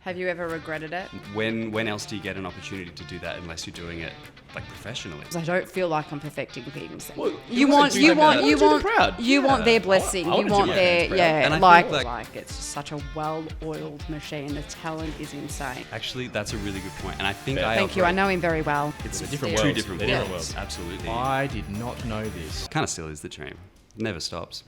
Have you ever regretted it? When else do you get an opportunity to do that unless you're doing it like professionally? I don't feel like I'm perfecting things. Well, you want their blessing. I You wanna want do their my parents proud. And I like think, it's just such a well-oiled machine. The talent is insane. Actually, that's a really good point. And I think Thank you. I know him very well. It's different two worlds. different They're different worlds. worlds. Absolutely. I did not know this. Kind of still is the dream. Never stops.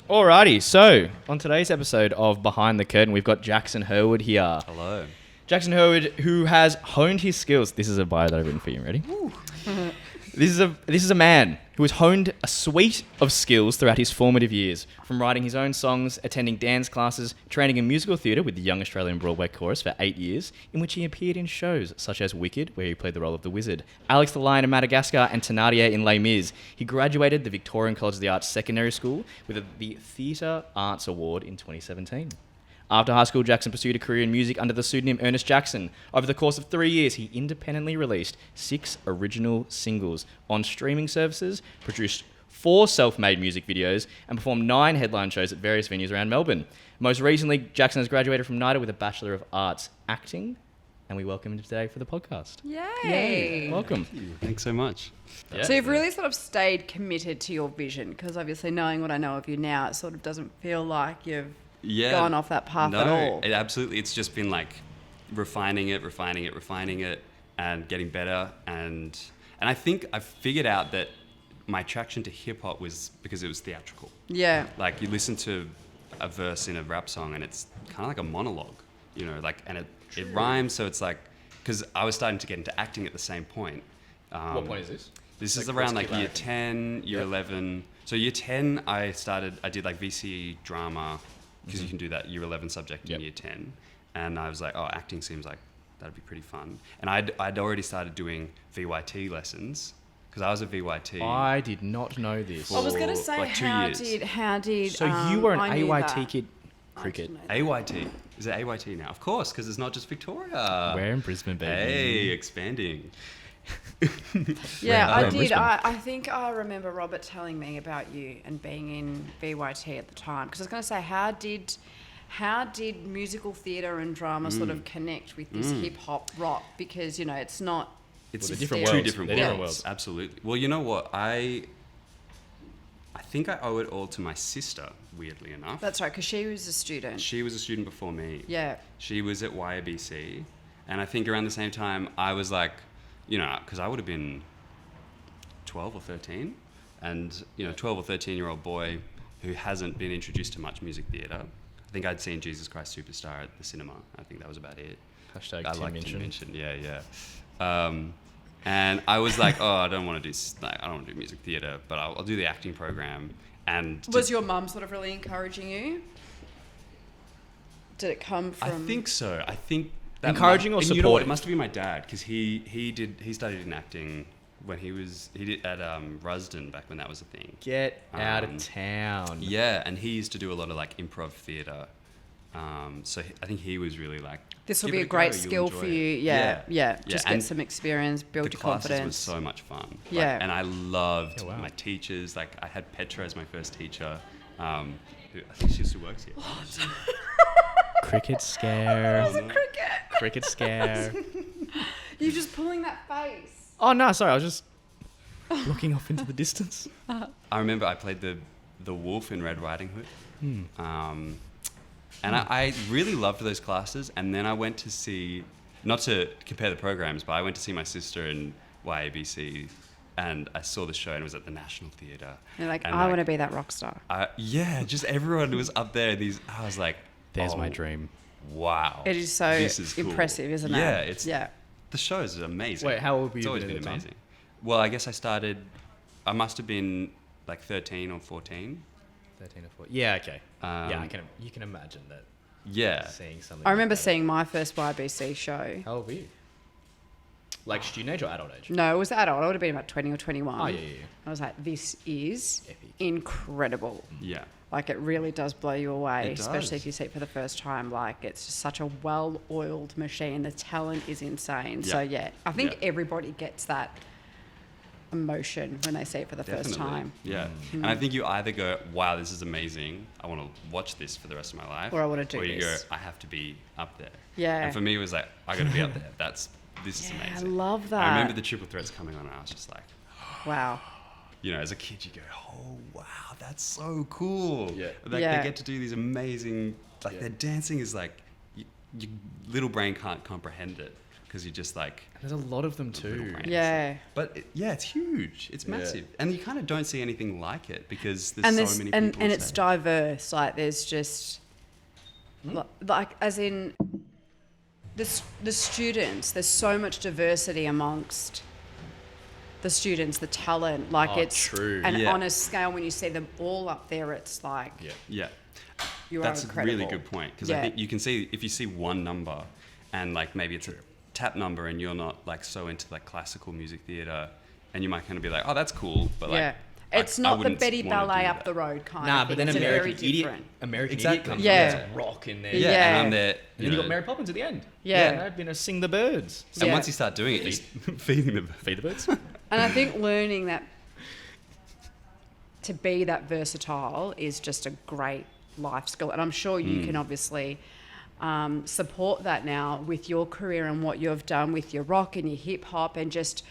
Alrighty, so on today's episode of Behind the Curtain, we've got Jackson Hurwood here. Hello. Jackson Hurwood, who has honed his skills. This is a bio that I've written for you. Ready? This is a man who has honed a suite of skills throughout his formative years, from writing his own songs, attending dance classes, training in musical theatre with the Young Australian Broadway Chorus for 8 years, in which he appeared in shows such as Wicked, where he played the role of the Wizard, Alex the Lion in Madagascar, and Thénardier in Les Mis. He graduated the Victorian College of the Arts Secondary School with the Theatre Arts Award in 2017. After high school, Jackson pursued a career in music under the pseudonym Ernest Jackson. Over the course of 3 years, he independently released 6 original singles on streaming services, produced 4 self-made music videos, and performed 9 headline shows at various venues around Melbourne. Most recently, Jackson has graduated from NIDA with a Bachelor of Arts Acting, and we welcome him today for the podcast. Yay! Welcome. Thanks so much. Yeah. So you've really sort of stayed committed to your vision, because obviously knowing what I know of you now, it sort of doesn't feel like you've gone off that path at all. It's just been like refining it, and getting better. And I think I figured out that my attraction to hip hop was because it was theatrical. Yeah. Like you listen to a verse in a rap song and it's kind of like a monologue, you know, like, and it rhymes. So it's like, because I was starting to get into acting at the same point. What point is this? This is Like, around what's like year acting? 10, year 11. So year 10, I did like VCE drama, because you can do that year 11 subject in year 10. And I was like, oh, acting seems like that'd be pretty fun. And I'd already started doing VYT lessons, because I was a VYT. I did not know this. I was going to say, like 2 years. how did... So you were an I knew AYT that. kid? Cricket. AYT. Is it AYT now? Of course, because it's not just Victoria. We're in Brisbane, baby. Hey, expanding. Yeah, I in did. Brisbane. I think I remember Robert telling me about you and being in VYT at the time. Because I was going to say, how did musical theatre and drama sort of connect with this hip hop rock? Because, you know, it's not... It's Well, they're different two worlds. different They're worlds. different worlds. Absolutely. Well, you know what? I think I owe it all to my sister, weirdly enough. That's right, because she was a student. She was a student before me. Yeah. She was at YABC. And I think around the same time, I was like, you know, because I would have been 12 or 13. And, you know, 12 or 13-year-old boy who hasn't been introduced to much music theatre. I think I'd seen Jesus Christ Superstar at the cinema. I think that was about it. Hashtag I Tim like Minchin. Tim Minchin. Yeah. And I was like, oh, I don't want to do music theatre, but I'll do the acting program. And Was your mum sort of really encouraging you? Did it come from... I think so. I think that Encouraging or and you know what? It supporting? must have been my dad, because he studied in acting when he did at Rusden back when that was a thing. Get out of town. Yeah, and he used to do a lot of like improv theatre. So I think he was really like, This will give be it a go, great you'll skill enjoy for it. you. Yeah. Just get and some experience, build the your classes confidence. was so much fun. Like, Yeah. and I loved Yeah, wow. my teachers. Like I had Petra as my first teacher. Who I think she still works here. Cricket scare. Cricket. Cricket scare. You're just pulling that face. Oh, no, sorry. I was just looking off into the distance. I remember I played the wolf in Red Riding Hood. And I really loved those classes. And then I went to see, not to compare the programs, but I went to see my sister in YABC, and I saw the show, and it was at the National Theatre. You're like, And I want to be that rock star. Yeah, just everyone was up there. I was like, There's oh, my dream. Wow. It is so This is cool. impressive, isn't it? Yeah, the show is amazing. Wait, how old were It's you always at been the time? amazing. Well, I guess I must have been like 13 or 14. 13 or 14. Yeah, okay. Um, You can imagine that. Yeah. Seeing something. I remember like that. seeing my first YBC show. How old were you? Like student age or adult age? No, it was adult. I would have been about 20 or 21. Oh, yeah. I was like, this is Epic. incredible. Yeah. Like, it really does blow you away, It especially does. if you see it for the first time. Like, it's just such a well-oiled machine. The talent is insane. Yeah. So, yeah, I think Yeah. everybody gets that emotion when they see it for the first time. Yeah. And I think you either go, wow, this is amazing. I want to watch this for the rest of my life. Or I want to do Or you this. go, I have to be up there. Yeah. And for me, it was like, I got to be up there. This is I amazing. love that. I remember the triple threats coming on and I was just like, Wow. you know, as a kid, you go, oh, wow, that's so cool. Yeah. Like, Yeah. they get to do these amazing, like, their dancing is like, your little brain can't comprehend it because you're just like, There's a lot of them little too. brain. Yeah. But it's huge. It's Yeah. massive. And you kind of don't see anything like it because there's And so there's many and, people. and on it's stage. diverse. Like there's just like as in the students. There's so much diversity amongst the students, the talent. Like Oh, it's true. and Yeah. on a scale when you see them all up there, it's like Yeah. Yeah. you That's are a incredible. really good point because Yeah. I think you can see if you see one number and like maybe it's a tap number and you're not like so into like classical music theater and you might kind of be like, oh, that's cool, but like Yeah. It's not the wouldn't Betty wanna Ballet do up that. the road kind Nah, of but thing. then It's American very Idiot, different. American Exactly. Idiot comes Yeah. in, there's a rock in there. Yeah, Yeah. and I'm there. And then you got Mary Poppins at the end. Yeah. You know, been a Sing the Birds. And Yeah. once you start doing it, you're feeding them. Feed the birds. And I think learning that to be that versatile is just a great life skill. And I'm sure you can obviously support that now with your career and what you've done with your rock and your hip hop and just,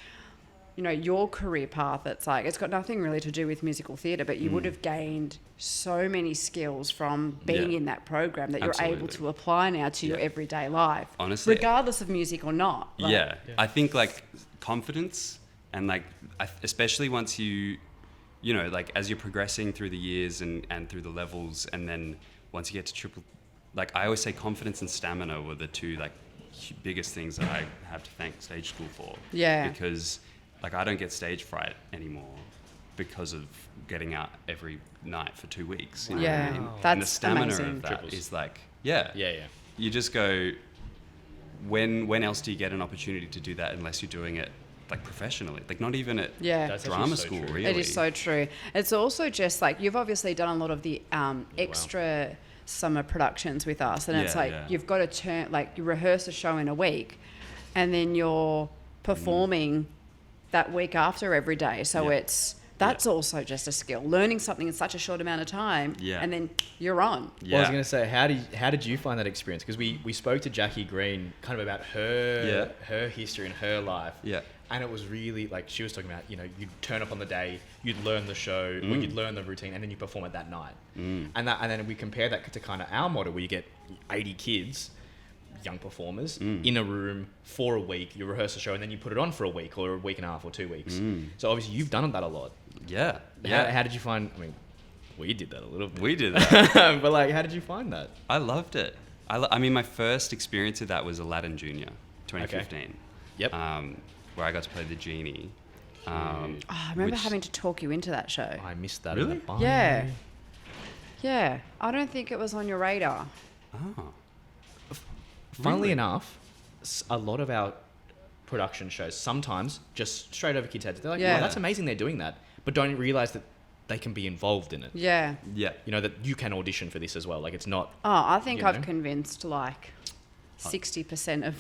you know, your career path. It's like, it's got nothing really to do with musical theatre, but you would have gained so many skills from being Yeah. in that program that you're able Absolutely. to apply now to your Yeah. everyday life. Honestly. Regardless of music or not. Like, Yeah. I think like confidence and like especially once you know, like as you're progressing through the years and through the levels and then once you get to triple, like I always say confidence and stamina were the two like biggest things that I have to thank stage school for. Yeah. Because like I don't get stage fright anymore because of getting out every night for 2 weeks. You know Yeah. what I mean? That's and the stamina amazing. of that Triples. is like, yeah. You just go, when else do you get an opportunity to do that unless you're doing it like professionally? Like not even at Yeah. That's drama actually so school, true. really. It is so true. It's also just like you've obviously done a lot of the extra summer productions with us, and it's Yeah, like yeah. you've got to turn like you rehearse a show in a week, and then you're performing that week after every day. So Yeah. that's also just a skill. Learning something in such a short amount of time, Yeah. and then you're on. Yeah. Well, I was going to say, how did you find that experience? Because we spoke to Jackie Green kind of about her history and her life. Yeah. And it was really like she was talking about, you know, you'd turn up on the day, you'd learn the show, or you'd learn the routine, and then you perform it that night. And then we compare that to kind of our model where you get 80 kids, young performers, in a room for a week, you rehearse the show, and then you put it on for a week or a week and a half or 2 weeks. So obviously you've done that a lot. Yeah. How did you find, I mean, we did that a little bit. We did that. But like, how did you find that? I loved it. I mean, my first experience of that was Aladdin Junior, 2015. Yep. Where I got to play the genie. Oh, I remember which- having to talk you into that show. I missed that. Really? In the barn. Yeah. Yeah. I don't think it was on your radar. Oh. Funnily Really? enough, a lot of our production shows sometimes just straight over kids' heads. They're like, Yeah. "Wow, that's amazing they're doing that," but don't realize that they can be involved in it. Yeah. Yeah. You know, that you can audition for this as well. Like, it's not. Oh, I think You I've know? convinced like 60% of.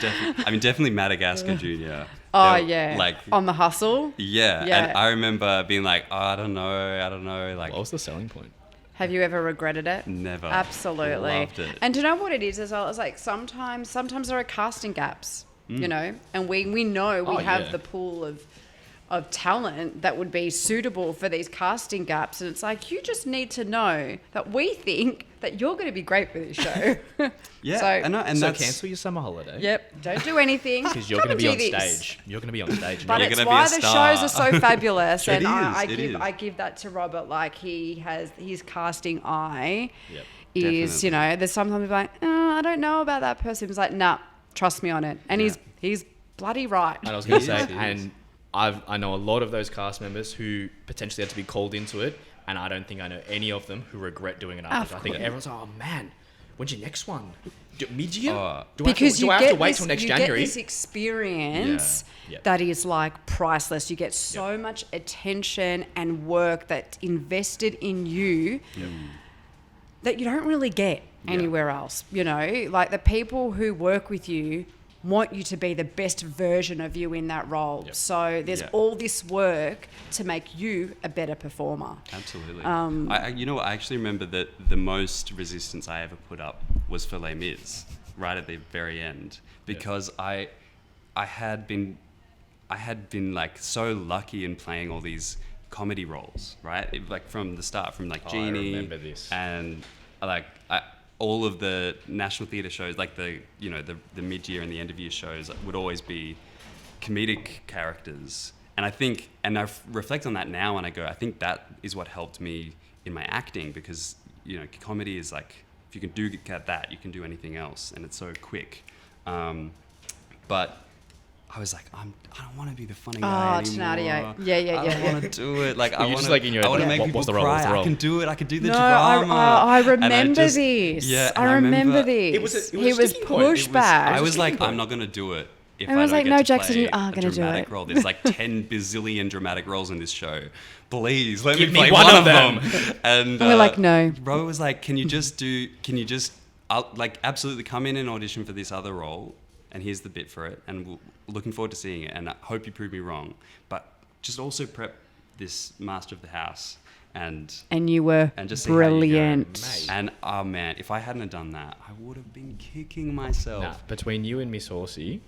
Definitely Madagascar Junior. Oh They're, yeah. Like on the hustle. yeah. Yeah. And I remember being like, oh, I don't know. Like What was the selling point? Have you ever regretted it? never. Absolutely. Loved it. And to know what it is as well, it's like sometimes there are casting gaps, you know, and we know we Oh, have yeah. the pool of talent that would be suitable for these casting gaps, and it's like you just need to know that we think that you're going to be great for this show. Yeah. So, and So that's cancel your summer holiday. yep, don't do anything. Because you're Come going to and be on do this. stage. You're going to be on stage. and But you're You're it's gonna be why a the star. shows are so fabulous, It and I is. give that to Robert. Like he has his casting eye Yep. is, Definitely. you know, there's sometimes like, I don't know about that person. He's like, nah, trust me on it, and Yeah. he's bloody right. And I was going to He say, is, he is. and I know a lot of those cast members who potentially had to be called into it, and I don't think I know any of them who regret doing it after. Of I think course. everyone's like, oh man, when's your next one? Mid-year? Oh. Because do you I have get to wait this, till next you January? get this experience Yeah. Yep. that is like priceless. You get so much attention and work that's invested in you that you don't really get anywhere else. You know, like the people who work with you want you to be the best version of you in that role. Yep. So there's Yeah. all this work to make you a better performer. Absolutely. You know what? I actually remember that the most resistance I ever put up was for Les Mis, right at the very end, because I had been like so lucky in playing all these comedy roles, right? Like from the start, from like Genie, I remember this. and like all of the National Theatre shows, like the mid-year and the end-of-year shows would always be comedic characters. And I think, and I reflect on that now and I go, I think that is what helped me in my acting, because, you know, comedy is like, if you can do that, you can do anything else, and it's so quick. But I was like, I don't want to be the funny guy anymore. Tenadio. Yeah. I don't want to do it. Like, I You're want just to like in your head, make what people was the role, cry. what's the role? I can do it. I can do the No, drama. I And remember just- this. Yeah, and I remember this. It was a he was sticking point. pushed It was- back. I was like, point. I'm not going to do it. If And I was don't like, get no, to Jackson, play you are a gonna do dramatic it. role. There's like 10 bazillion dramatic roles in this show. Please let Give me me play one one of of them. And we're like, no. Robert was like, can you just like absolutely come in and audition for this other role, and here's the bit for it, and looking forward to seeing it, and I hope you prove me wrong, but just also prep this Master of the House and You were just see how you go. brilliant. Mate. And oh man, if I hadn't have done that, I would have been kicking myself. Nah, between you and Miss Horsey,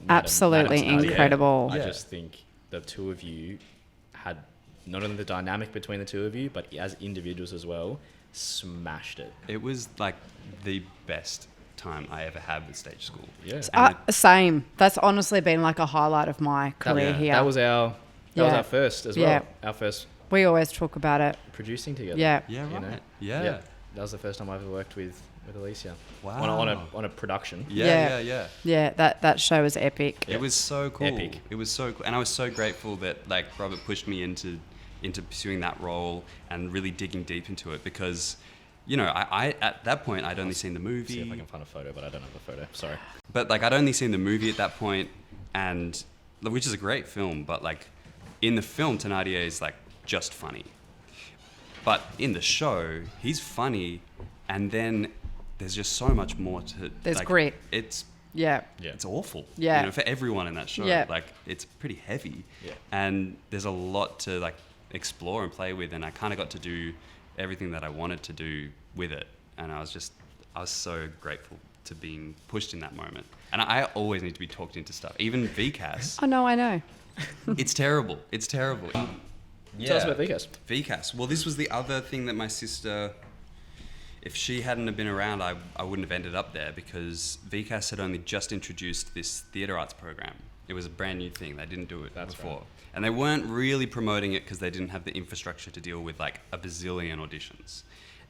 Absolutely Madam Nadia, incredible. I Yeah. just think the two of you had not only the dynamic between the two of you, but as individuals as well, smashed it. It was like the best time I ever had with stage school. Yeah. And Same. That's honestly been like a highlight of my career yeah, here. That was our first as well. Yeah. Our first we always talk about it. producing together. Yeah. yeah, you right. know? Yeah. That was the first time I ever worked with Alicia. Wow. On a production. Yeah. Yeah, that show was epic. It was so cool. Epic. It was so cool. And I was so grateful that like Robert pushed me into pursuing that role and really digging deep into it, because, you know, I at that point I'd only seen the movie. See if I can find a photo, but I don't have the photo. Sorry. But like I'd only seen the movie at that point, and which is a great film, but like in the film Thénardier is like just funny. But in the show, he's funny, and then there's just so much more to There's like, grit. It's Yeah. it's awful. Yeah. You know, for everyone in that show. Yeah. Like it's pretty heavy. Yeah. And there's a lot to like explore and play with, and I kinda got to do everything that I wanted to do with it. And I was so grateful to being pushed in that moment. And I always need to be talked into stuff. Even VCAS. Oh, no, I know. It's terrible. It's terrible. Tell us about VCAS. VCAS. Well, this was the other thing that my sister, if she hadn't have been around, I wouldn't have ended up there, because VCAS had only just introduced this theatre arts program. It was a brand new thing. They didn't do it before. right. And they weren't really promoting it because they didn't have the infrastructure to deal with like a bazillion auditions.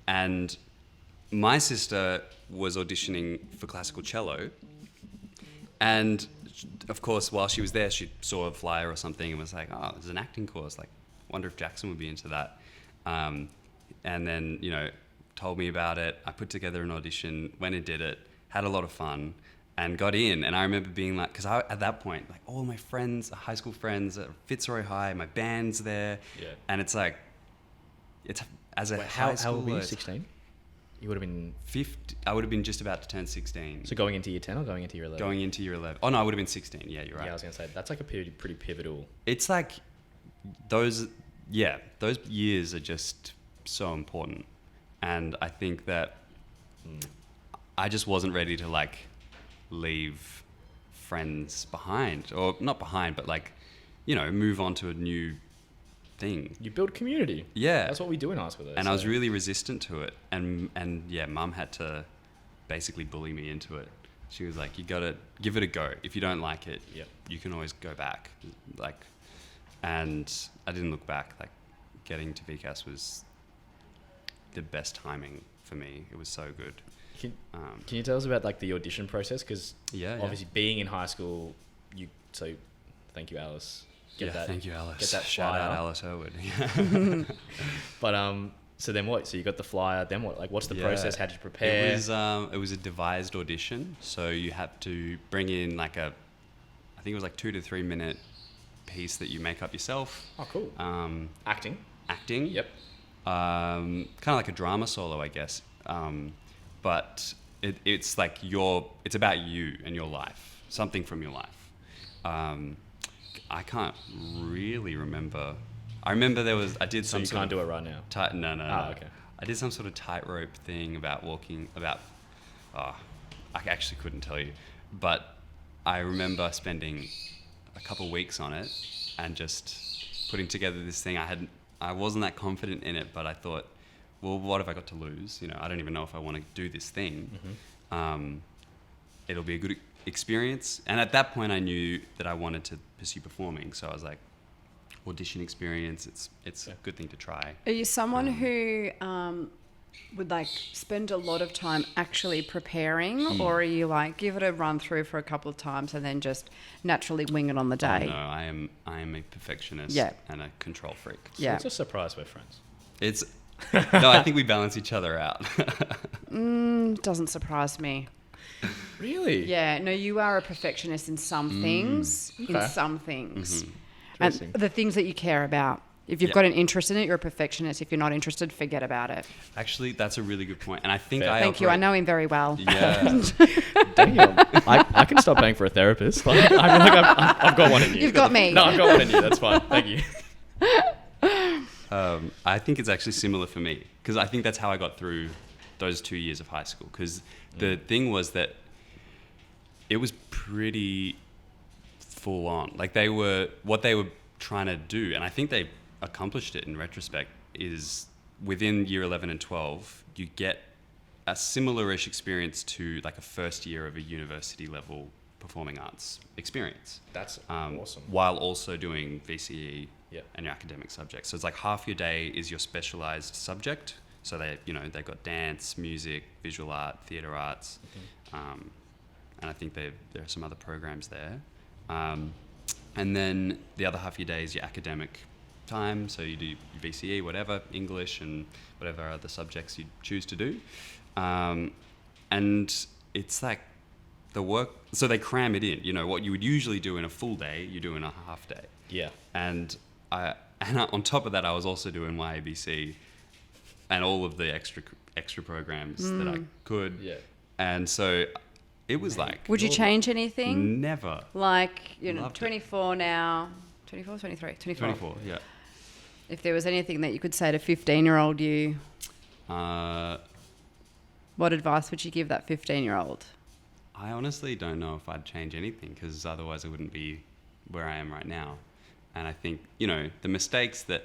And my sister was auditioning for classical cello. And of course, while she was there, she saw a flyer or something and was like, oh, there's an acting course. Like, wonder if Jackson would be into that. And then, you know, told me about it. I put together an audition, went and did it, had a lot of fun, and got in. And I remember being like, because at that point, like all my friends, high school friends, at Fitzroy High, my band's there. Yeah. And it's like, it's as a Wait, high how old were you? schooler, 16? You would have been 50, I would have been just about to turn 16. so going into year 10 or going into year 11? Going into year 11. Oh no, I would have been 16. Yeah, you're right. Yeah, I was going to say that's like a pretty pivotal. It's like those years are just so important. And I think that I just wasn't ready to like leave friends behind, or not behind, but like, you know, move on to a new thing. You build community. Yeah. That's what we do in high school. Though, And I was so- really resistant to it. And yeah, Mum had to basically bully me into it. She was like, you gotta give it a go. If you don't like it, Yep. you can always go back. Like, and I didn't look back. Like, getting to VCAS was the best timing for me. It was so good. Can you tell us about like the audition process? Because Yeah, yeah. obviously being in high school, thank you, Alice. Thank you, Alice. Get that Shout out flyer. Alice Hurwood. But so then what? So you got the flyer. Then what? Like, what's the Yeah. process? How did you prepare? It was a devised audition. So you had to bring in like I think it was like 2 to 3 minute piece that you make up yourself. Oh, cool. Acting. Acting. Yep. Kind of like a drama solo, I guess. But it's like it's about you and your life, something from your life. I can't really remember. I remember I did So some you sort can't of do it right now? no. Okay. I did some sort of tightrope thing about I actually couldn't tell you, but I remember spending a couple of weeks on it and just putting together this thing. I wasn't that confident in it, but I thought, well, what have I got to lose? I don't even know if I want to do this thing. Mm-hmm. It'll be a good experience. And at that point I knew that I wanted to pursue performing. So I was like, audition experience, it's a good thing to try. Are you someone who would like spend a lot of time actually preparing, or are you like give it a run through for a couple of times and then just naturally wing it on the day? Oh, no, I am a perfectionist and a control freak. So Yeah. it's a surprise we're friends. It's no, I think we balance each other out. Doesn't surprise me. Really? Yeah, no, you are a perfectionist in some things. Okay. In some things. Mm-hmm. And Interesting. the things that you care about. If you've Yeah. got an interest in it, you're a perfectionist. If you're not interested, forget about it. Actually, that's a really good point. And I think Fair. Thank you. I know him very well. Yeah. Damn. I can stop paying for a therapist. Like, I feel like I've got one in you. You've got me. No, I've got one in you. That's fine. Thank you. I think it's actually similar for me because I think that's how I got through those 2 years of high school. Because the thing was that it was pretty full on. Like what they were trying to do, and I think they accomplished it in retrospect, is within year 11 and 12, you get a similar-ish experience to like a first year of a university level performing arts experience. That's awesome. While also doing VCE Yep. and your academic subjects. So it's like half your day is your specialized subject. So they've got dance, music, visual art, theater arts, and I think there are some other programs there. And then the other half of your day is your academic time. So you do your VCE, whatever, English and whatever other subjects you choose to do. And it's like the work, so they cram it in. What you would usually do in a full day, you do in a half day. Yeah. And on top of that, I was also doing my ABC and all of the extra programs that I could. Yeah. And so it was like... Would you change anything? Never. Like, Loved it. 24 now. 24, 23? 24. 24, yeah. If there was anything that you could say to 15-year-old you, what advice would you give that 15-year-old? I honestly don't know if I'd change anything because otherwise I wouldn't be where I am right now. And I think, the mistakes that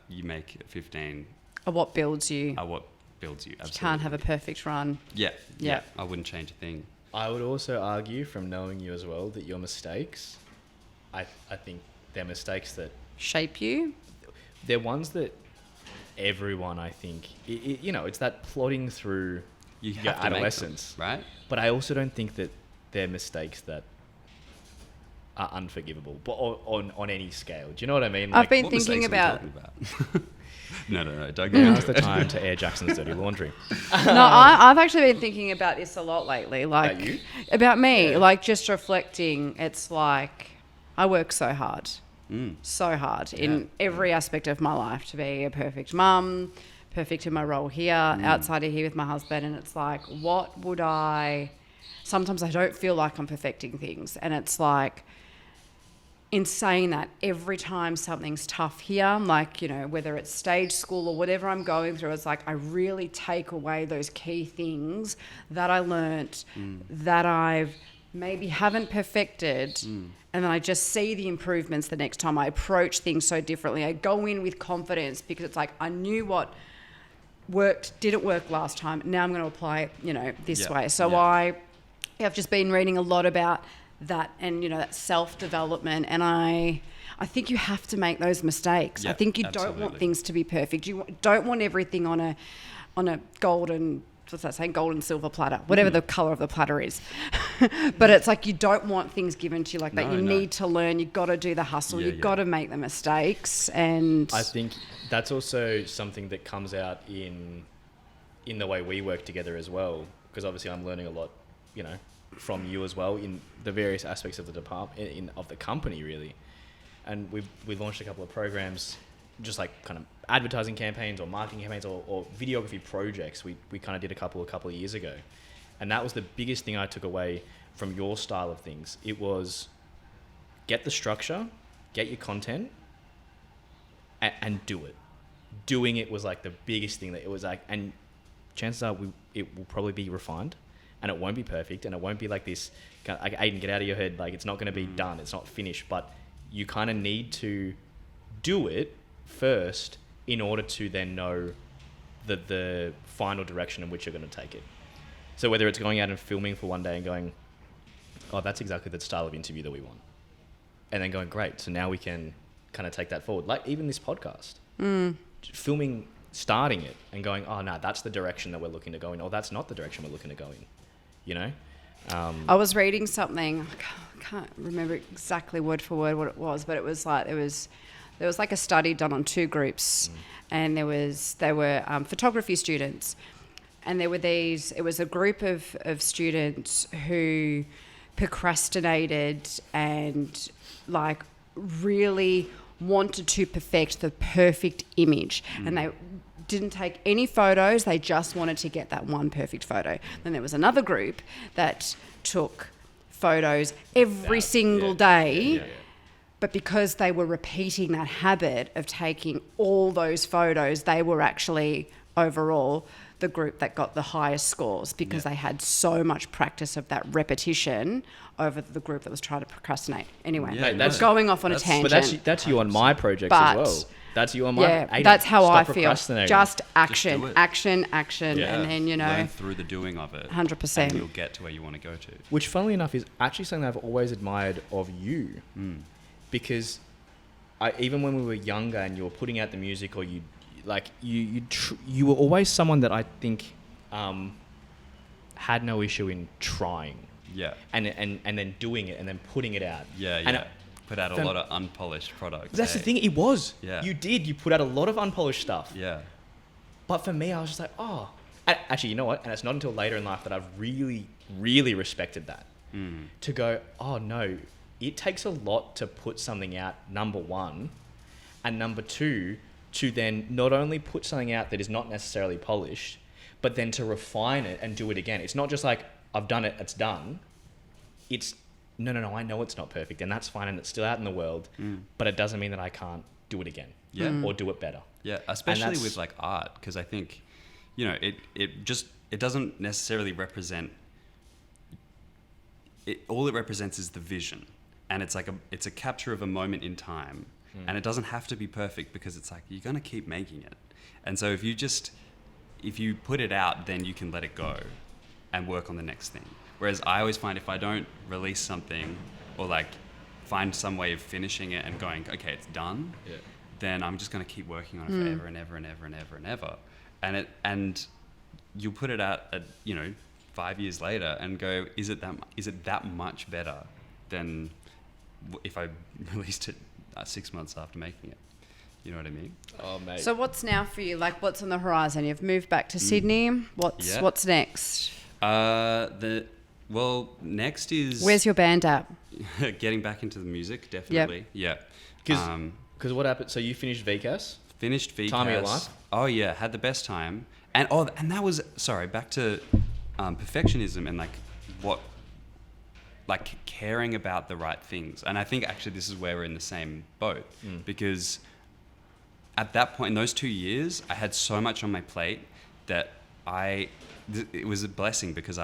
you make at 15 Or what builds you? are what builds you. You Absolutely. can't have a perfect run. Yeah. Yeah. I wouldn't change a thing. I would also argue from knowing you as well that your mistakes, I think they're mistakes that Shape you? they're ones that everyone, I think, it's that plodding through You your have to adolescence. make them, right? But I also don't think that they're mistakes that are unforgivable, but on any scale. Do you know what I mean? I've been What thinking mistakes are we about... talking about? No, don't get Now's into the it. time to air Jackson's dirty laundry. No, I've actually been thinking about this a lot lately. Like, About you? About me. Yeah. Like, just reflecting, it's like, I work so hard. Mm. So hard in every aspect of my life to be a perfect mum, perfect in my role here, outside of here with my husband. And it's like, what would sometimes I don't feel like I'm perfecting things. And it's like, in saying that, every time something's tough here, like, whether it's stage school or whatever I'm going through, it's like I really take away those key things that I learnt, that I've maybe haven't perfected, and then I just see the improvements the next time. I approach things so differently. I go in with confidence because it's like I knew what didn't work last time. Now I'm going to apply it, this way. So I've just been reading a lot about that and that self-development, and I think you have to make those mistakes. I think you don't want things to be perfect. You don't want everything on a golden, what's that saying, golden silver platter, whatever the color of the platter is. But it's like you don't want things given to you like that. You need to learn. You've got to do the hustle. You've got to make the mistakes. And I think that's also something that comes out in the way we work together as well, because obviously I'm learning a lot, from you as well in the various aspects of the department, of the company really. And we launched a couple of programs, just like kind of advertising campaigns or marketing campaigns or videography projects. We kind of did a couple of years ago, And that was the biggest thing I took away from your style of things. It was get the structure, get your content, and do it. Doing it was like the biggest thing that it was like, and chances are it will probably be refined, and it won't be perfect, and it won't be like this, like, Aiden, get out of your head, like it's not going to be done, it's not finished, but you kind of need to do it first in order to then know the final direction in which you're going to take it. So whether it's going out and filming for one day and going, oh, that's exactly the style of interview that we want. And then going, great, so now we can kind of take that forward. Like even this podcast. Filming, starting it and going, oh, no, that's the direction that we're looking to go in. Or that's not the direction we're looking to go in, you know? I was reading something, I can't remember exactly word for word what it was, but it was like, there was like a study done on 2 groups and they were photography students. And it was a group of students who procrastinated and like really wanted to perfect the perfect image. And they didn't take any photos. They just wanted to get that one perfect photo. Then there was another group that took photos every single day. But because they were repeating that habit of taking all those photos, they were actually overall the group that got the highest scores because they had so much practice of that repetition over the group that was trying to procrastinate. Anyway, that's going off on a tangent. But that's you on my project as well. That's you on my... Yeah, that's how I feel. Just action, do it. action, and then, you know... Learn through the doing of it. 100%. And you'll get to where you want to go to. Which, funnily enough, is actually something I've always admired of you. Because even when we were younger and you were putting out the music or you were always someone that I think had no issue in trying. Yeah. And then doing it and then putting it out. Yeah, and yeah. Put out a lot of unpolished products. That's the thing. It was. Yeah. You did. You put out a lot of unpolished stuff. Yeah. But for me, I was just like, oh. Actually, you know what? And it's not until later in life that I've really, really respected that. To go, oh, no. It takes a lot to put something out, number one. And number two, to then not only put something out that is not necessarily polished, but then to refine it and do it again. It's not just like, I've done it, it's done. It's, no, I know it's not perfect and that's fine and it's still out in the world, but it doesn't mean that I can't do it again or do it better. Yeah, especially with like art, because I think, you know, it doesn't necessarily represent, all it represents is the vision. And it's like it's a capture of a moment in time. And it doesn't have to be perfect because it's like, you're going to keep making it. And so if you put it out, then you can let it go and work on the next thing. Whereas I always find if I don't release something or like find some way of finishing it and going, okay, it's done, then I'm just going to keep working on it forever and ever and ever and ever and ever. And you'll put it out at, 5 years later and go, is it that much better than if I released it 6 months after making it? You know what I mean? Oh, mate. So what's now for you? Like, what's on the horizon? You've moved back to Sydney. What's next? Next is... Where's your band at? Getting back into the music, definitely. Yep. Yeah. Because what happened? So you finished VCAS? Finished VCAS. Time of your life? Oh, yeah. Had the best time. And that was... Sorry, back to perfectionism and caring about the right things. And I think actually this is where we're in the same boat because at that point, in those 2 years, I had so much on my plate that it was a blessing because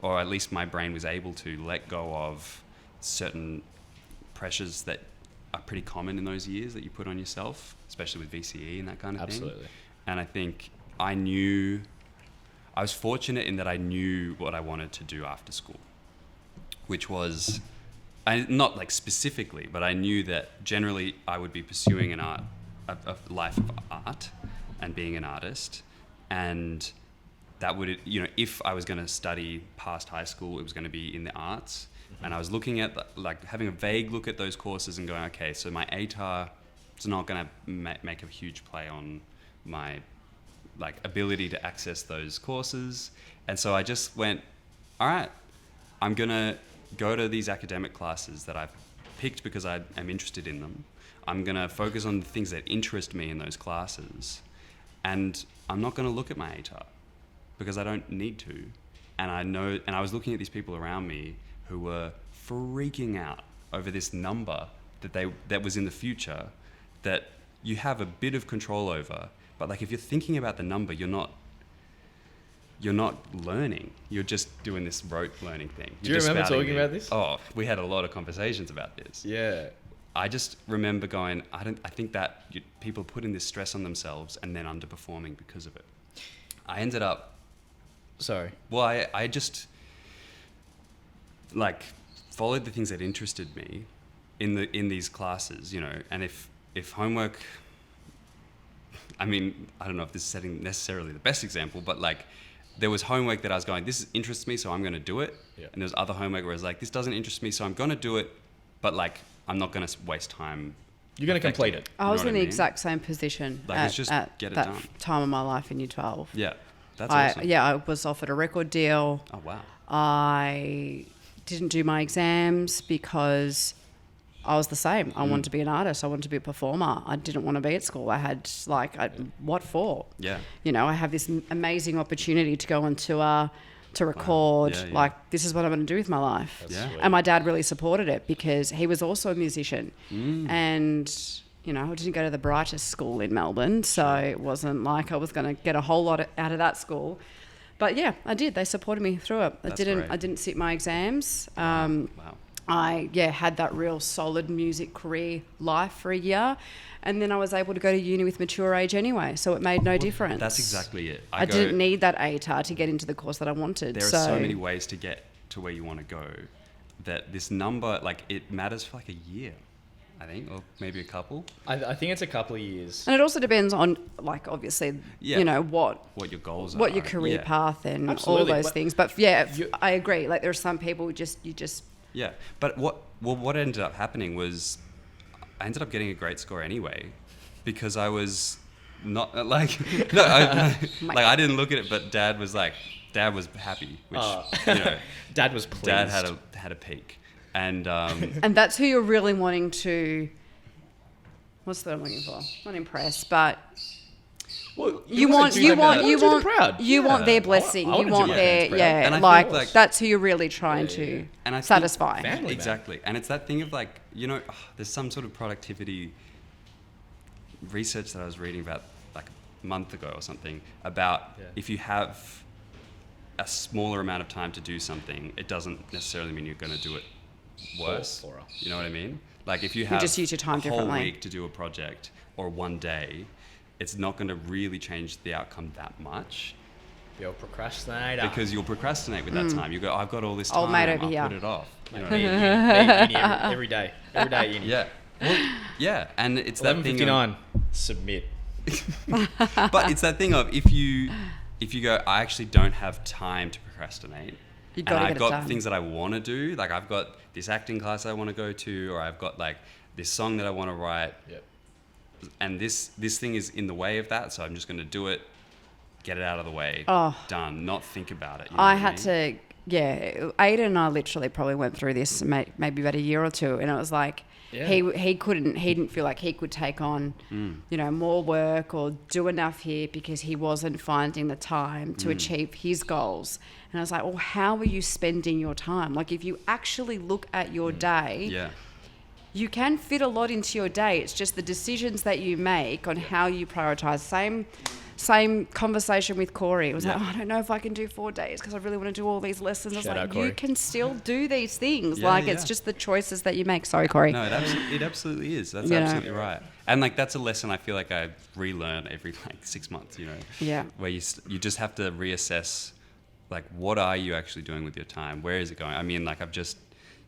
or at least my brain was able to let go of certain pressures that are pretty common in those years that you put on yourself, especially with VCE and that kind of thing. Absolutely. And I think I was fortunate in that I knew what I wanted to do after school, which was, not like specifically, but I knew that generally I would be pursuing a life of art and being an artist. And that would, if I was going to study past high school, it was going to be in the arts. And I was looking at, having a vague look at those courses and going, okay, so my ATAR is not going to make a huge play on my ability to access those courses. And so I just went, all right, I'm going to go to these academic classes that I've picked because I am interested in them. I'm going to focus on the things that interest me in those classes. And I'm not going to look at my ATAR because I don't need to. And I was looking at these people around me who were freaking out over this number that was in the future that you have a bit of control over. But like, if you're thinking about the number, you're not learning. You're just doing this rote learning thing. Do you remember talking about this? Oh, we had a lot of conversations about this. Yeah. I just remember going, I think that people are putting this stress on themselves and then underperforming because of it. I ended up... Sorry. Well, I just like followed the things that interested me in these classes, you know, and if homework... I mean, I don't know if this is setting necessarily the best example, but like there was homework that I was going, this interests me, so I'm going to do it. Yeah. And there's other homework where I was like, this doesn't interest me, so I'm going to do it, but like I'm not going to waste time. You're going to complete it. I was in the mean? exact same position Like, it's just at get it that done. time of my life in Year 12. Yeah, that's awesome. I was offered a record deal. Oh, wow. I didn't do my exams because I was the same. I wanted to be an artist. I wanted to be a performer. I didn't want to be at school. I had what for? Yeah. You know, I have this amazing opportunity to go on tour, to record. Yeah, yeah. Like, this is what I'm going to do with my life. Yeah. sweet. And my dad really supported it because he was also a musician. And, you know, I didn't go to the brightest school in Melbourne, so it wasn't like I was going to get a whole lot out of that school. But yeah, I did. They supported me through it. That's I great. didn't sit my exams. Wow. I had that real solid music career life for a year, and then I was able to go to uni with mature age anyway, so it made no difference. That's exactly it. I didn't need that ATAR to get into the course that I wanted. There are so many ways to get to where you want to go that this number, like, it matters for like a year, I think, or maybe a couple. I think it's a couple of years. And it also depends on, like, obviously, Yeah. you know, what What your goals are. what your career Yeah. path and Absolutely. all those But things. But yeah, you- I agree. Like, there are some people you just Yeah, but what ended up happening was I ended up getting a great score anyway because I was not like I didn't look at it, but Dad was happy, which you know, Dad was pleased. Dad had a peak, and and that's who you're really wanting to. What's the word I'm looking for? Not impress, but Well, you want proud. you want their blessing. I you wanna do want my their parents proud. And I like, think, like- that's who you're really trying to And I think satisfy. Family, man. exactly, and it's that thing of like, you know, there's some sort of productivity research that I was reading about like a month ago or something about if you have a smaller amount of time to do something, it doesn't necessarily mean you're going to do it worse. Or- You know what I mean? Like if you have just use your time a whole differently. week to do a project or one day, it's not going to really change the outcome that much Yo, procrastinator. because you'll procrastinate with that time. You go, I've got all this time, Old mate over I'll here. put it off. You know what I Me mean? and you, every day at uni. Yeah. Well, yeah, and it's that thing of, 11:59. Submit. but it's that thing of if you go, I actually don't have time to procrastinate. You And gotta I've get it got done. things that I want to do, like I've got this acting class I want to go to, or I've got like this song that I want to write, Yep. and this thing is in the way of that, so I'm just going to do it, get it out of the way, Oh. done, not think about it. You know I what had mean? to, Ada and I literally probably went through this maybe about a year or two, and it was like he didn't feel like he could take on, you know, more work or do enough here because he wasn't finding the time to achieve his goals. And I was like, well, how are you spending your time? Like, if you actually look at your day, Yeah. you can fit a lot into your day. It's just the decisions that you make on how you prioritize. Same conversation with Corey. It was like, oh, I don't know if I can do 4 days because I really want to do all these lessons. I was Shout out, like, Corey. you can still do these things. Yeah, like, yeah. it's just the choices that you make. Sorry, Corey. No, it absolutely is. That's You know. absolutely right. And like that's a lesson I feel like I relearn every like 6 months. You know. Yeah. Where you just have to reassess, like, what are you actually doing with your time? Where is it going? I mean, like I've just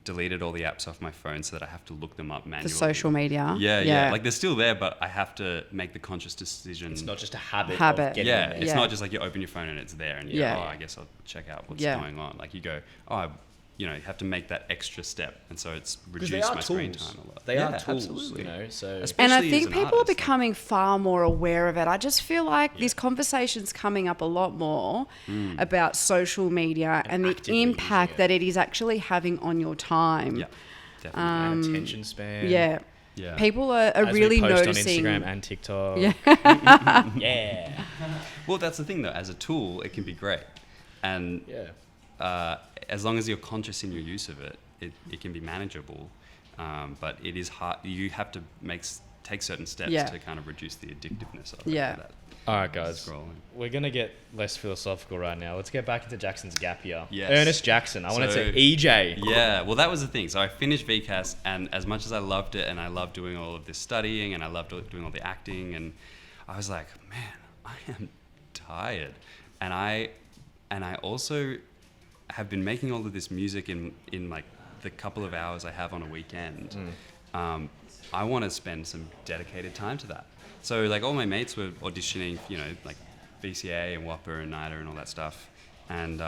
deleted all the apps off my phone so that I have to look them up manually. The social media. Yeah. Like they're still there, but I have to make the conscious decision. It's not just a habit. Habit. Of getting Yeah, there. it's Yeah. not just like you open your phone and it's there and you Yeah. go, oh, I guess I'll check out what's Yeah. going on. Like you go, oh, you have to make that extra step. And so it's Because reduced they are my tools. screen time a lot. They Yeah, are tools, absolutely. you know. So And I Especially as think an people are artist, like- becoming far more aware of it. I just feel like these conversations coming up a lot more about social media and the actively using impact it. that it is actually having on your time. Yeah, definitely. and attention span. Yeah. Yeah. People are As really we post noticing. on Instagram and TikTok. Yeah. Yeah. Well, that's the thing though. As a tool, it can be great. And Yeah. as long as you're conscious in your use of it, it can be manageable. But it is hard. You have to take certain steps to kind of reduce the addictiveness of it. That All right, guys. scrolling. We're going to get less philosophical right now. Let's get back into Jackson's gap year. Yes. Ernest Jackson. I wanted to say So- EJ. Yeah, well, that was the thing. So I finished VCAS, and as much as I loved it, and I loved doing all of this studying, and I loved doing all the acting, and I was like, man, I am tired. And I also have been making all of this music in like the couple of hours I have on a weekend. I want to spend some dedicated time to that. So like all my mates were auditioning, you know, like VCA and Whopper and NIDA and all that stuff. And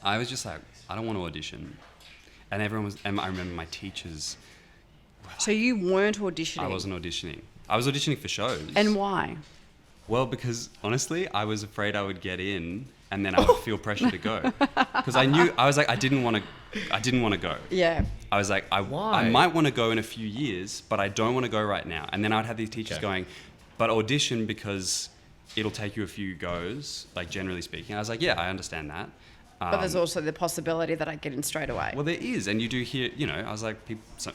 I was just like, I don't want to audition. And I remember my teachers. So you weren't auditioning? I wasn't auditioning. I was auditioning for shows. And why? Well, because honestly, I was afraid I would get in and then I would feel pressure to go. Because I was like, I didn't want to go. Yeah. I was like, I might want to go in a few years, but I don't want to go right now. And then I'd have these teachers going, but audition because it'll take you a few goes, like generally speaking. I was like, yeah, I understand that. But there's also the possibility that I get in straight away. Well, there is. And you do hear, you know, I was like,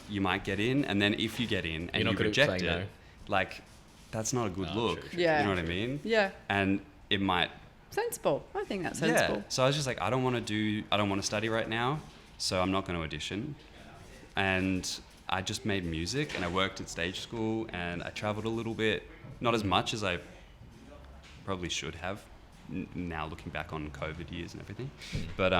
you might get in. And then if you get in and you reject it, like, that's not a good look. True. Yeah. You know what I mean? Yeah. And it might... Sensible. I think that's sensible. Yeah. So I was just like, I don't want to study right now, so I'm not going to audition. And I just made music, and I worked at stage school, and I traveled a little bit, not as much as I probably should have, now looking back on COVID years and everything. But,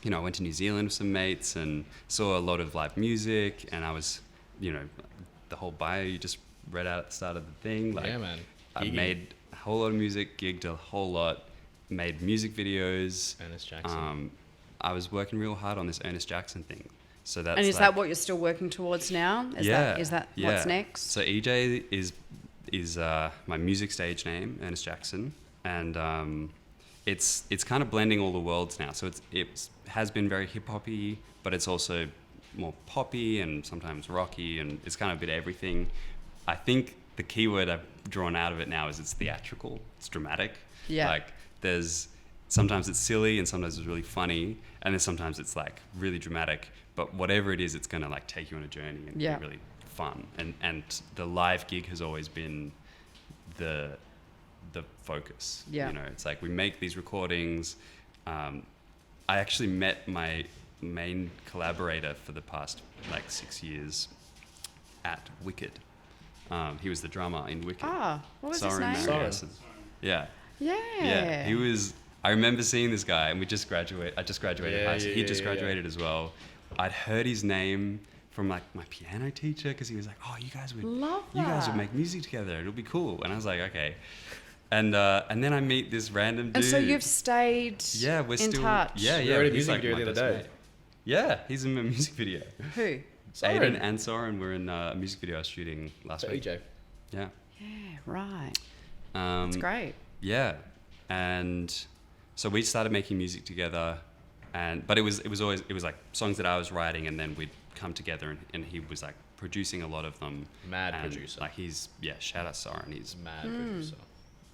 you know, I went to New Zealand with some mates and saw a lot of live music, and I was, you know, the whole bio you just read out at the start of the thing. Like, Yeah, man. I made a whole lot of music, gigged a whole lot, made music videos. Ernest Jackson. I was working real hard on this Ernest Jackson thing. So that's And is like, that what you're still working towards now? Is that what's next? So EJ is my music stage name, Ernest Jackson, and it's kind of blending all the worlds now. So it has been very hip hoppy, but it's also more poppy and sometimes rocky, and it's kind of a bit of everything. I think the key word I've drawn out of it now is it's theatrical. It's dramatic. Yeah. Like sometimes it's silly and sometimes it's really funny, and then sometimes it's like really dramatic. But whatever it is, it's gonna like take you on a journey and be really fun. And the live gig has always been the focus. Yeah. You know, it's like we make these recordings. I actually met my main collaborator for the past like 6 years at Wicked. He was the drummer in Wicked. What was his Soren name? Mariason. Yeah. Yeah. Yeah. He was. I remember seeing this guy, and I just graduated high school. He just graduated as well. I'd heard his name from like my piano teacher because he was like, "Oh, you guys would make music together. It'll be cool." And I was like, "Okay." And then I meet this random dude. And so you've stayed we're in still, touch. Yeah. We wrote a he's music video my the other best day. mate. Yeah, he's in a music video. Who? Aiden and Soren were in a music video I was shooting last week. EJ. Yeah. Yeah, right. It's It's great. Yeah, and so we started making music together, but it was like songs that I was writing, and then we'd come together, and he was like producing a lot of them. Mad and, producer. Like shout out Soren. He's Mad producer.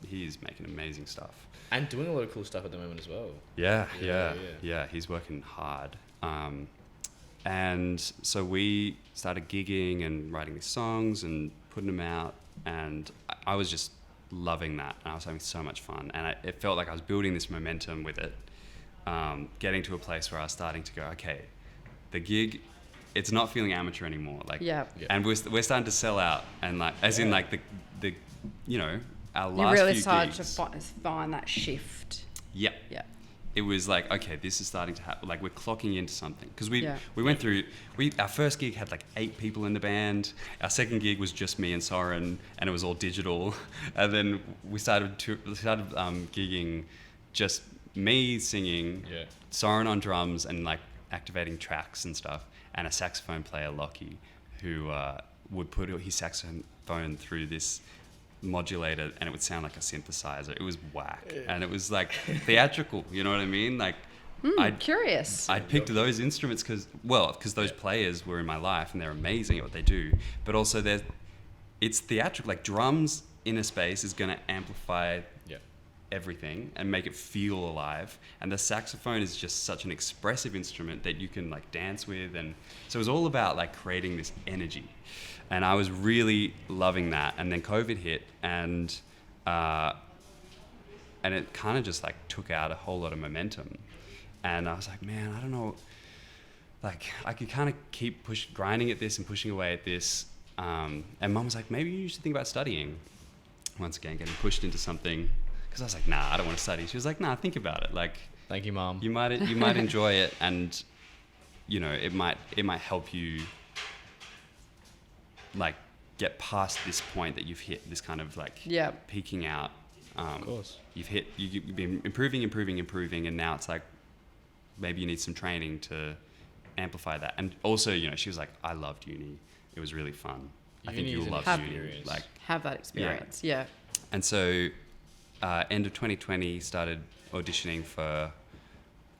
He's making amazing stuff. And doing a lot of cool stuff at the moment as well. Yeah. He's working hard. And so we started gigging and writing these songs and putting them out, and I was just loving that, and I was having so much fun, and it felt like I was building this momentum with it, getting to a place where I was starting to go, okay, the gig, it's not feeling amateur anymore, like, and we're starting to sell out, and like, as in like the you know, our last You really few started gigs, to find that shift. Yeah. It was like, okay, this is starting to happen. Like, we're clocking into something. Because we went through, our first gig had like 8 people in the band. Our second gig was just me and Soren, and it was all digital. And then we started gigging just me singing, Soren on drums and like activating tracks and stuff, and a saxophone player, Lockie, who would put his saxophone through this modulator, and it would sound like a synthesizer. It was whack, and it was like theatrical, you know what I mean? Like, Curious. I picked those instruments because those players were in my life and they're amazing at what they do, but also it's theatrical. Like, drums in a space is going to amplify everything and make it feel alive. And the saxophone is just such an expressive instrument that you can like dance with. And so it was all about like creating this energy. And I was really loving that. And then COVID hit, and it kind of just like took out a whole lot of momentum. And I was like, man, I don't know. Like I could kind of keep grinding at this and pushing away at this. And Mum was like, maybe you should think about studying. Once again, getting pushed into something. Because I was like, nah, I don't want to study. She was like, nah, think about it. Like, Thank you, Mum. you might enjoy it, and you know, it might help you like get past this point that you've hit, this kind of like peaking out. Of course. You've been improving, and now it's like maybe you need some training to amplify that. And also, you know, she was like, I loved uni. It was really fun. I think you'll love uni. Like, have that experience. Yeah. And so, end of 2020, started auditioning for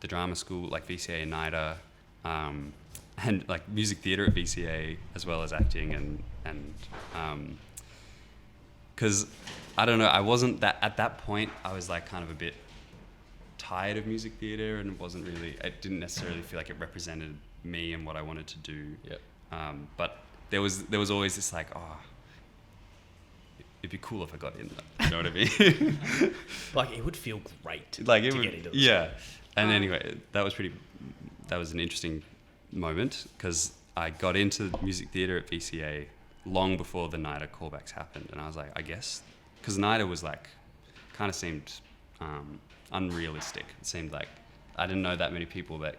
the drama school, like VCA and NIDA, and like music theatre at VCA, as well as acting, and because I don't know, I wasn't that at that point. I was like kind of a bit tired of music theatre, and it didn't necessarily feel like it represented me and what I wanted to do. Yep. But there was always this like, oh, it'd be cool if I got in. You know what I mean? Like, it would feel great like to get into this. Yeah. And anyway, that was an interesting moment, because I got into music theatre at VCA long before the NIDA callbacks happened. And I was like, I guess, because NIDA was like, kind of seemed unrealistic. It seemed like I didn't know that many people that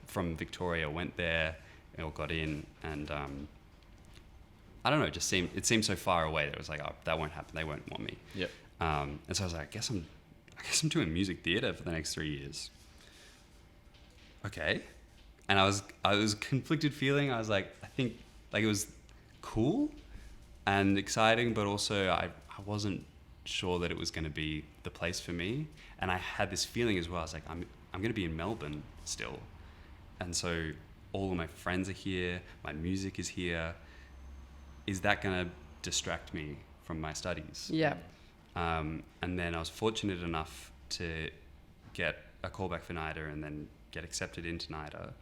from Victoria went there or got in, and I don't know, it seemed so far away that it was like, oh, that won't happen. They won't want me. Yep. And so I was like, I guess I'm doing music theatre for the next 3 years. Okay. And I was conflicted feeling. I was like, I think like it was cool and exciting, but also I wasn't sure that it was going to be the place for me. And I had this feeling as well. I was like, I'm going to be in Melbourne still. And so all of my friends are here. My music is here. Is that going to distract me from my studies? Yeah. And then I was fortunate enough to get a callback for NIDA and then get accepted into NIDA.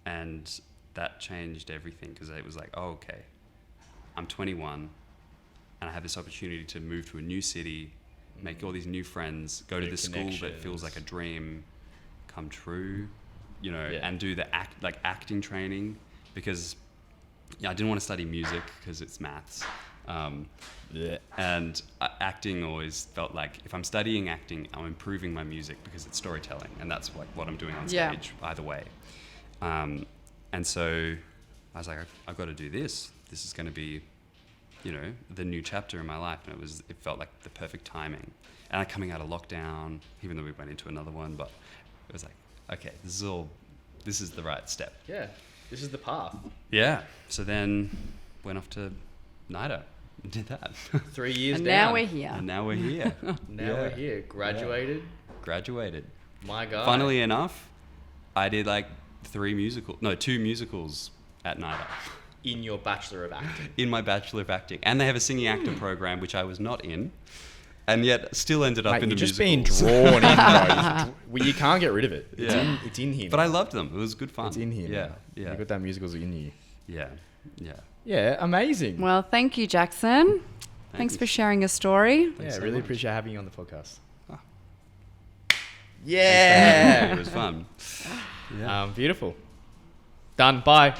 And that changed everything, because it was like, oh, okay, I'm 21 and I have this opportunity to move to a new city, make all these new friends, go to the school that feels like a dream come true, you know, and do the acting training, because I didn't want to study music because it's maths. And acting always felt like if I'm studying acting, I'm improving my music because it's storytelling, and that's like what I'm doing on stage either way. And so I was like, I've got to do this. This is going to be, you know, the new chapter in my life. And it felt like the perfect timing. And I'm coming out of lockdown, even though we went into another one, but it was like, okay, this is the right step. Yeah. This is the path. Yeah. So then went off to NIDA and did that. 3 years And down. now we're here. And now we're here. We're here. Graduated. Graduated. My God. Funnily enough, I did like 2 musicals at NIDA. In your Bachelor of Acting. In my Bachelor of Acting. And they have a singing actor program, which I was not in, and yet still ended up in the musicals. You're just being drawn in, bro. You can't get rid of it. It's in him. But I loved them. It was good fun. It's in him. Yeah. You got that musicals in you. Yeah. Yeah, amazing. Well, thank you, Jackson. Thanks for sharing your story. Thanks so really much. appreciate having you on the podcast. Oh. Yeah. It was fun. Yeah. Beautiful. Done. Bye.